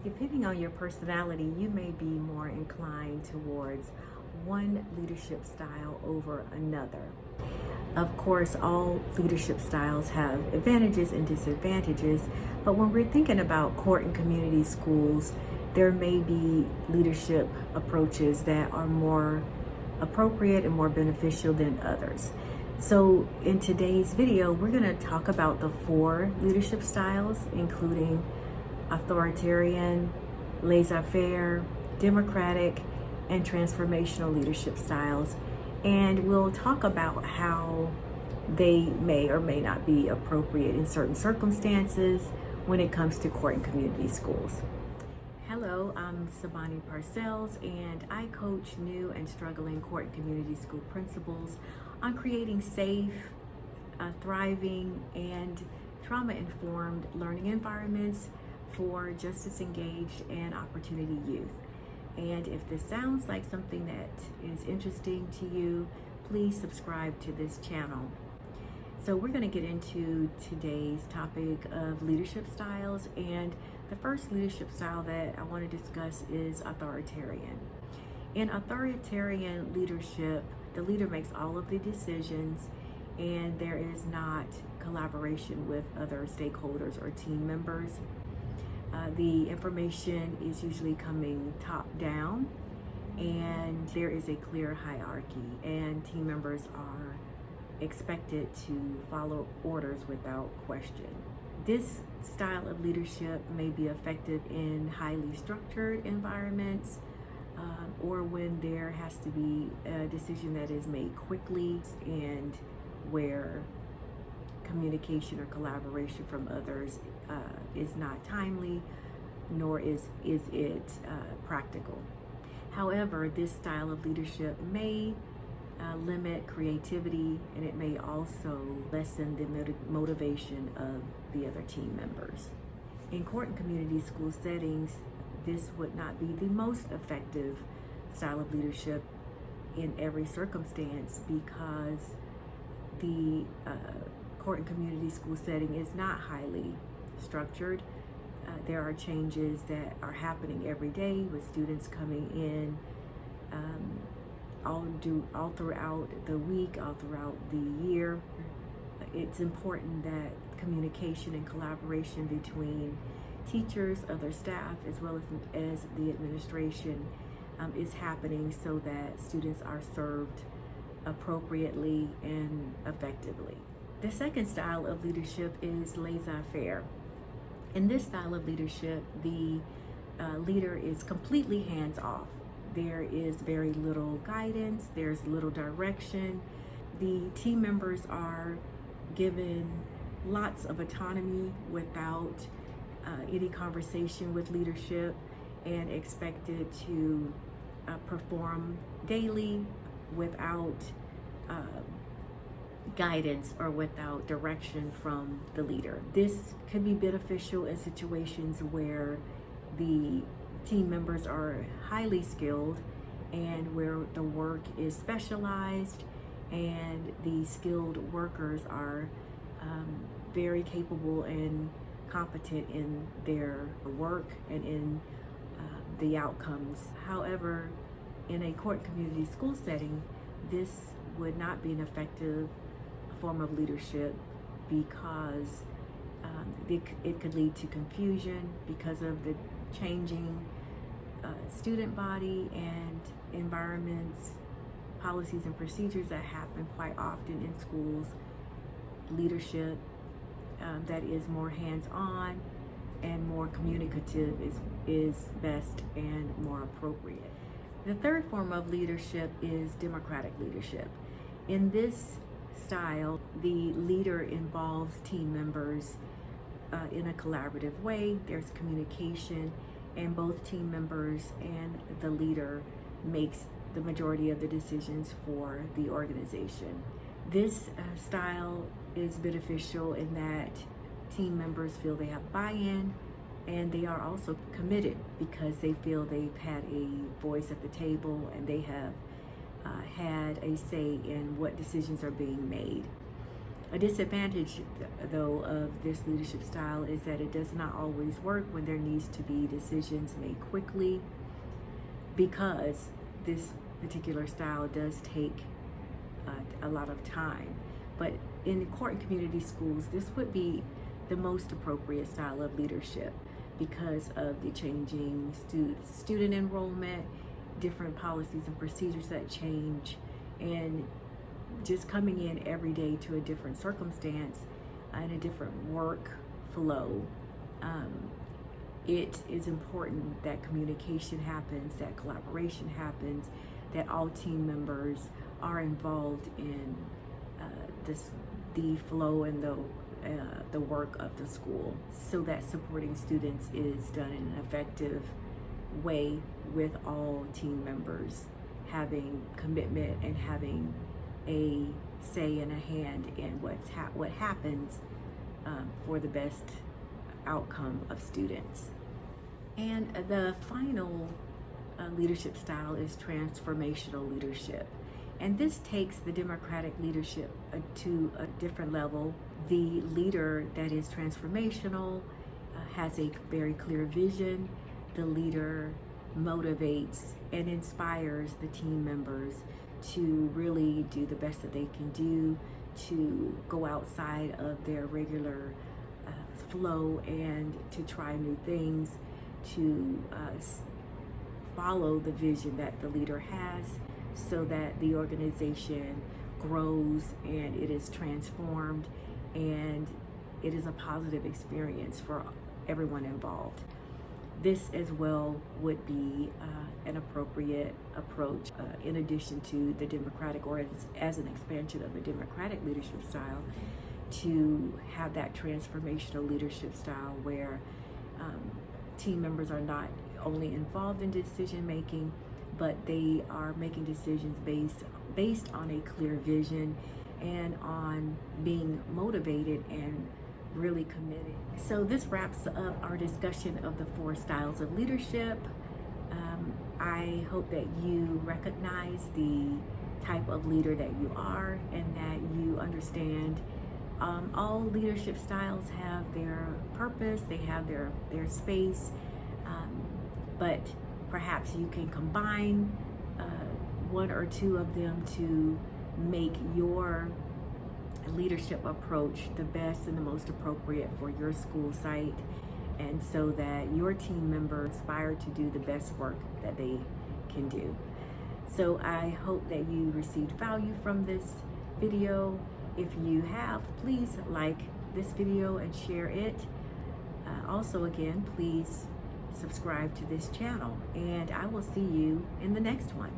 Depending on your personality, you may be more inclined towards one leadership style over another. Of course, all leadership styles have advantages and disadvantages, but when we're thinking about court and community schools, there may be leadership approaches that are more appropriate and more beneficial than others. So in today's video, we're going to talk about the 4 leadership styles, including authoritarian, laissez-faire, democratic, and transformational leadership styles. And we'll talk about how they may or may not be appropriate in certain circumstances when it comes to court and community schools. Hello, I'm Sabani Parcells, and I coach new and struggling court and community school principals on creating safe, thriving, and trauma-informed learning environments for justice-engaged and opportunity youth. And if this sounds like something that is interesting to you, please subscribe to this channel. So we're going to get into today's topic of leadership styles, and the first leadership style that I want to discuss is authoritarian. In authoritarian leadership, the leader makes all of the decisions and there is not collaboration with other stakeholders or team members. The information is usually coming top down, and there is a clear hierarchy, and team members are expected to follow orders without question. This style of leadership may be effective in highly structured environments, or when there has to be a decision that is made quickly and where communication or collaboration from others is not timely, nor is it practical. However, this style of leadership may limit creativity, and it may also lessen the motivation of the other team members. In court and community school settings, this would not be the most effective style of leadership in every circumstance, because the court and community school setting is not highly structured. There are changes that are happening every day with students coming in all throughout the week, all throughout the year. It's important that communication and collaboration between teachers, other staff, as well as the administration is happening so that students are served appropriately and effectively. The second style of leadership is laissez-faire. In this style of leadership, the leader is completely hands-off. There is very little guidance, there's little direction. The team members are given lots of autonomy without any conversation with leadership, and expected to perform daily without guidance or without direction from the leader. This could be beneficial in situations where the team members are highly skilled and where the work is specialized, and the skilled workers are very capable and competent in their work and in the outcomes. However, in a court community school setting, this would not be an effective form of leadership, because it could lead to confusion because of the changing student body and environments, policies and procedures that happen quite often in schools. Leadership that is more hands-on and more communicative is best and more appropriate. The third form of leadership is democratic leadership. In this style, the leader involves team members in a collaborative way. There's communication, and both team members and the leader makes the majority of the decisions for the organization. This style is beneficial in that team members feel they have buy-in, and they are also committed because they feel they've had a voice at the table and they have had a say in what decisions are being made. A disadvantage, though, of this leadership style is that it does not always work when there needs to be decisions made quickly, because this particular style does take a lot of time. But in court and community schools, this would be the most appropriate style of leadership because of the changing student enrollment, different policies and procedures that change, and just coming in every day to a different circumstance and a different work flow. It is important that communication happens, that collaboration happens, that all team members are involved in the flow and the work of the school, so that supporting students is done in an effective way with all team members having commitment and having a say and a hand in what happens for the best outcome of students. And the final leadership style is transformational leadership. And this takes the democratic leadership to a different level. The leader that is transformational has a very clear vision. The leader motivates and inspires the team members to really do the best that they can do, to go outside of their regular flow and to try new things, to follow the vision that the leader has, so that the organization grows and it is transformed and it is a positive experience for everyone involved. This as well would be an appropriate approach in addition to the democratic, or as an expansion of the democratic leadership style, to have that transformational leadership style where team members are not only involved in decision making, but they are making decisions based on a clear vision and on being motivated and really committed. So this wraps up our discussion of the 4 styles of leadership. I hope that you recognize the type of leader that you are, and that you understand all leadership styles have their purpose, they have their space, but perhaps you can combine 1 or 2 of them to make your leadership approach the best and the most appropriate for your school site, and so that your team members aspire to do the best work that they can do. So I hope that you received value from this video. If you have, please like this video and share it. Also, again, please subscribe to this channel, and I will see you in the next one.